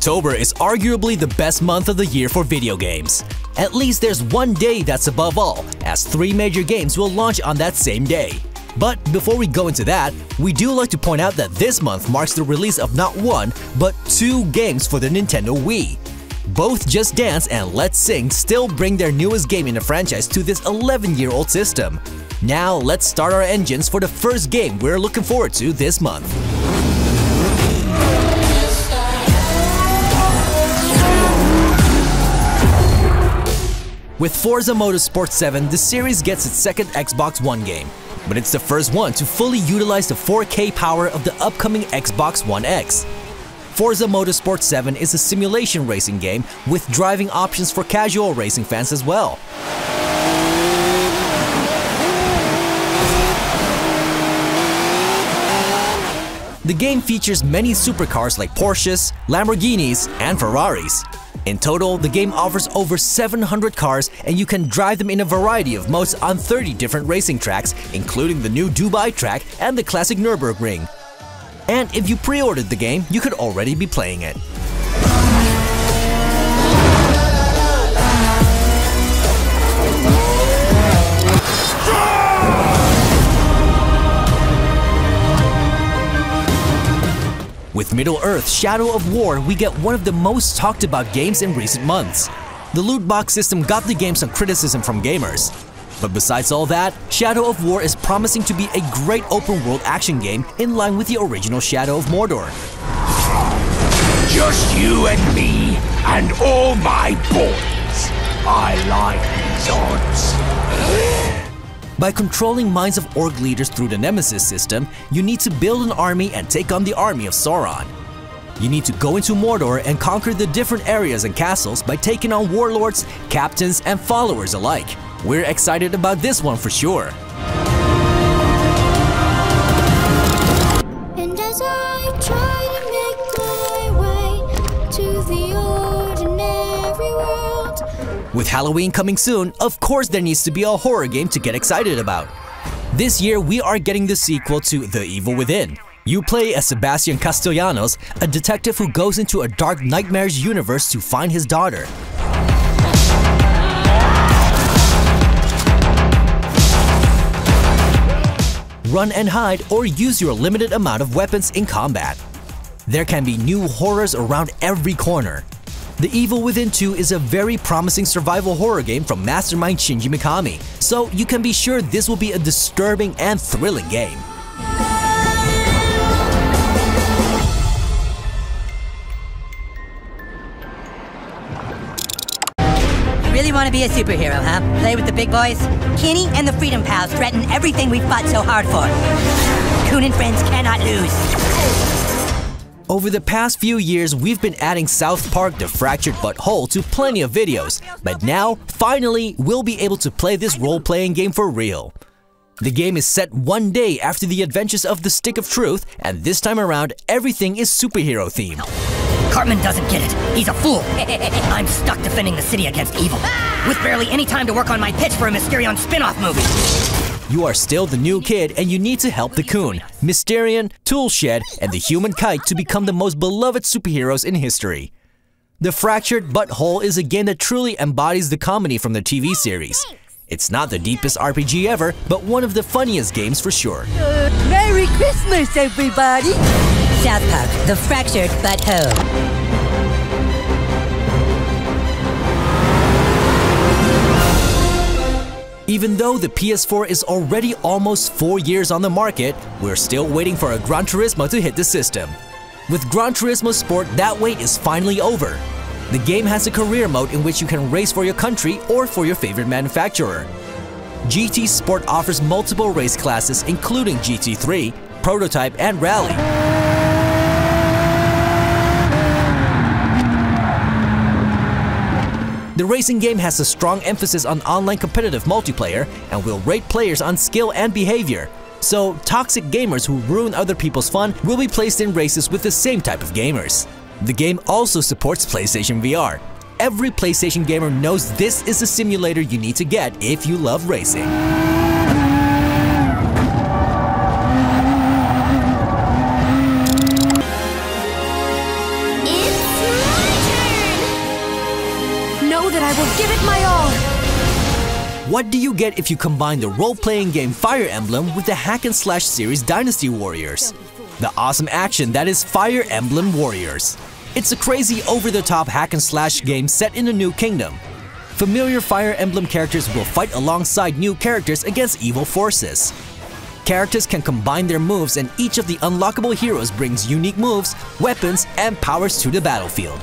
October is arguably the best month of the year for video games. At least there's one day that's above all, as 3 major games will launch on that same day. But before we go into that, we do like to point out that this month marks the release of not 1, but 2 games for the Nintendo Wii. Both Just Dance and Let's Sing still bring their newest game in the franchise to this 11-year-old system. Now let's start our engines for the first game we're looking forward to this month. With Forza Motorsport 7, the series gets its second Xbox One game, but it's the first one to fully utilize the 4K power of the upcoming Xbox One X. Forza Motorsport 7 is a simulation racing game with driving options for casual racing fans as well. The game features many supercars like Porsches, Lamborghinis, and Ferraris. In total, the game offers over 700 cars, and you can drive them in a variety of modes on 30 different racing tracks, including the new Dubai track and the classic Nürburgring. And if you pre-ordered the game, you could already be playing it. With Middle-earth: Shadow of War, we get one of the most talked about games in recent months. The loot box system got the game some criticism from gamers. But besides all that, Shadow of War is promising to be a great open-world action game in line with the original Shadow of Mordor. Just you and me, and all my boys. I like these odds. By controlling minds of orc leaders through the Nemesis system, you need to build an army and take on the army of Sauron. You need to go into Mordor and conquer the different areas and castles by taking on warlords, captains, and followers alike. We're excited about this one for sure. And as I try to make my way to the ordinary world. With Halloween coming soon, of course there needs to be a horror game to get excited about. This year we are getting the sequel to The Evil Within. You play as Sebastian Castellanos, a detective who goes into a dark nightmares universe to find his daughter. Run and hide or use your limited amount of weapons in combat. There can be new horrors around every corner. The Evil Within 2 is a very promising survival horror game from mastermind Shinji Mikami, so you can be sure this will be a disturbing and thrilling game. Really want to be a superhero, huh? Play with the big boys? Kenny and the Freedom Pals threaten everything we fought so hard for. Coon and friends cannot lose. Over the past few years, we've been adding South Park: The Fractured But Whole to plenty of videos, but now, finally, we'll be able to play this role-playing game for real. The game is set one day after the adventures of the Stick of Truth, and this time around, everything is superhero themed. Cartman doesn't get it. He's a fool. I'm stuck defending the city against evil, with barely any time to work on my pitch for a Mysterion spin-off movie. You are still the new kid and you need to help the Coon, Mysterion, Toolshed, and the Human Kite to become the most beloved superheroes in history. The Fractured But Whole is a game that truly embodies the comedy from the TV series. It's not the deepest RPG ever, but one of the funniest games for sure. Merry Christmas, everybody! South Park: The Fractured But Whole. Even though the PS4 is already almost 4 years on the market, we're still waiting for a Gran Turismo to hit the system. With Gran Turismo Sport, that wait is finally over. The game has a career mode in which you can race for your country or for your favorite manufacturer. GT Sport offers multiple race classes including GT3, Prototype, and Rally. The racing game has a strong emphasis on online competitive multiplayer and will rate players on skill and behavior. So, toxic gamers who ruin other people's fun will be placed in races with the same type of gamers. The game also supports PlayStation VR. Every PlayStation gamer knows this is a simulator you need to get if you love racing. It's give it my all. What do you get if you combine the role-playing game Fire Emblem with the hack-and-slash series Dynasty Warriors? The awesome action that is Fire Emblem Warriors. It's a crazy over-the-top hack-and-slash game set in a new kingdom. Familiar Fire Emblem characters will fight alongside new characters against evil forces. Characters can combine their moves, and each of the unlockable heroes brings unique moves, weapons, and powers to the battlefield.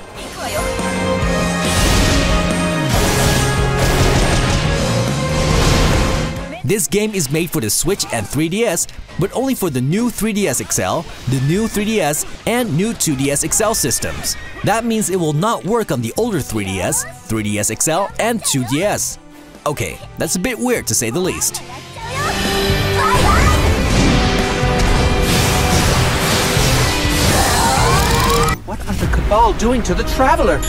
This game is made for the Switch and 3DS, but only for the new 3DS XL, the new 3DS, and new 2DS XL systems. That means it will not work on the older 3DS, 3DS XL, and 2DS. Okay, that's a bit weird to say the least. What are the Cabal doing to the Traveler?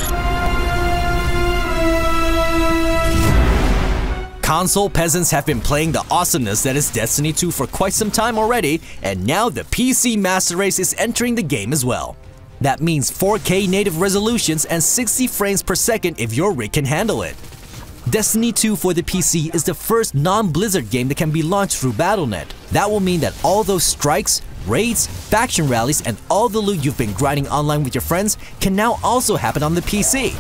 Console peasants have been playing the awesomeness that is Destiny 2 for quite some time already, and now the PC Master Race is entering the game as well. That means 4K native resolutions and 60 frames per second if your rig can handle it. Destiny 2 for the PC is the first non-Blizzard game that can be launched through Battle.net. That will mean that all those strikes, raids, faction rallies, and all the loot you've been grinding online with your friends can now also happen on the PC.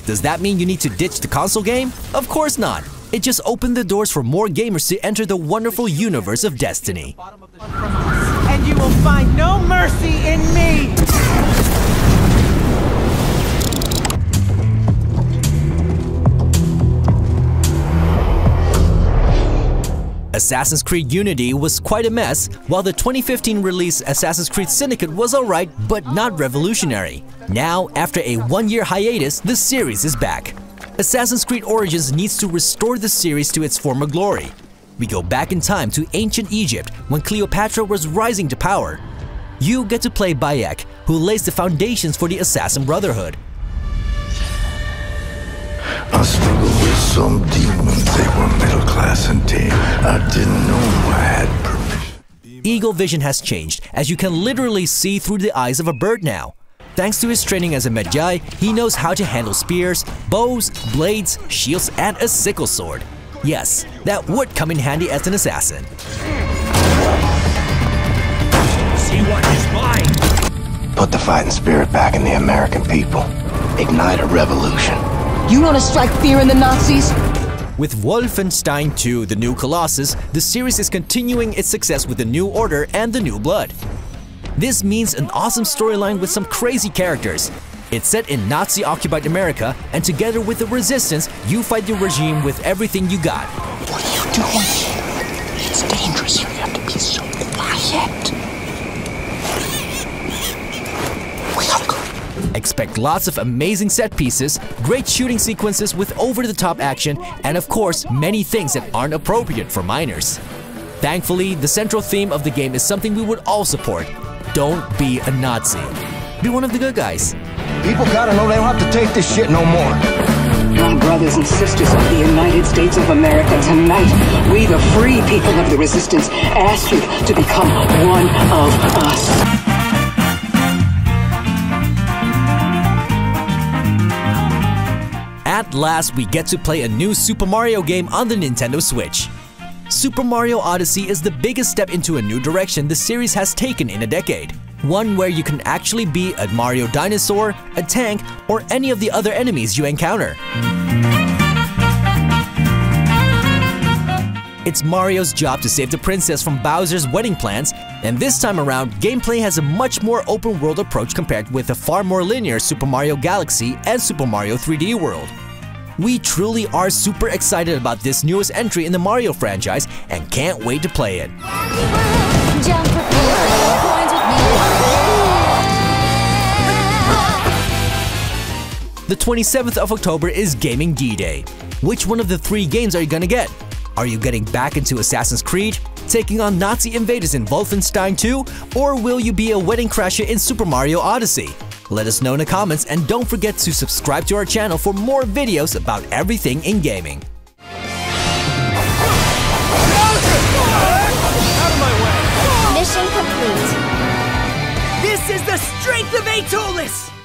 Does that mean you need to ditch the console game? Of course not. It just opened the doors for more gamers to enter the wonderful universe of Destiny. And you will find no mercy in me! Assassin's Creed Unity was quite a mess, while the 2015 release Assassin's Creed Syndicate was alright, but not revolutionary. Now, after a one-year hiatus, the series is back. Assassin's Creed Origins needs to restore the series to its former glory. We go back in time to ancient Egypt when Cleopatra was rising to power. You get to play Bayek, who lays the foundations for the Assassin Brotherhood. I struggled with some demons, they were middle class and tame. I didn't know I had permission. Eagle vision has changed, as you can literally see through the eyes of a bird now. Thanks to his training as a Medjay, he knows how to handle spears, bows, blades, shields, and a sickle sword. Yes, that would come in handy as an assassin. See what is mine? Put the fighting spirit back in the American people. Ignite a revolution. You want to strike fear in the Nazis? With Wolfenstein 2, the new Colossus, the series is continuing its success with the New Order and the New Blood. This means an awesome storyline with some crazy characters. It's set in Nazi-occupied America, and together with the resistance, you fight the regime with everything you got. What are you doing? It's dangerous here. You have to be so quiet. We gotta go. Expect lots of amazing set pieces, great shooting sequences with over-the-top action, and of course, many things that aren't appropriate for minors. Thankfully, the central theme of the game is something we would all support. Don't be a Nazi. Be one of the good guys. People gotta know they don't have to take this shit no more. My brothers and sisters of the United States of America, tonight, we the free people of the resistance ask you to become one of us. At last, we get to play a new Super Mario game on the Nintendo Switch. Super Mario Odyssey is the biggest step into a new direction the series has taken in a decade. One where you can actually be a Mario dinosaur, a tank, or any of the other enemies you encounter. It's Mario's job to save the princess from Bowser's wedding plans, and this time around, gameplay has a much more open-world approach compared with the far more linear Super Mario Galaxy and Super Mario 3D World. We truly are super excited about this newest entry in the Mario franchise and can't wait to play it. Jump for coins with me. The 27th of October is Gaming D-Day. Which one of the 3 games are you gonna get? Are you getting back into Assassin's Creed, taking on Nazi invaders in Wolfenstein 2, or will you be a wedding crasher in Super Mario Odyssey? Let us know in the comments, and don't forget to subscribe to our channel for more videos about everything in gaming. Mission complete. This This is the strength of Atolis!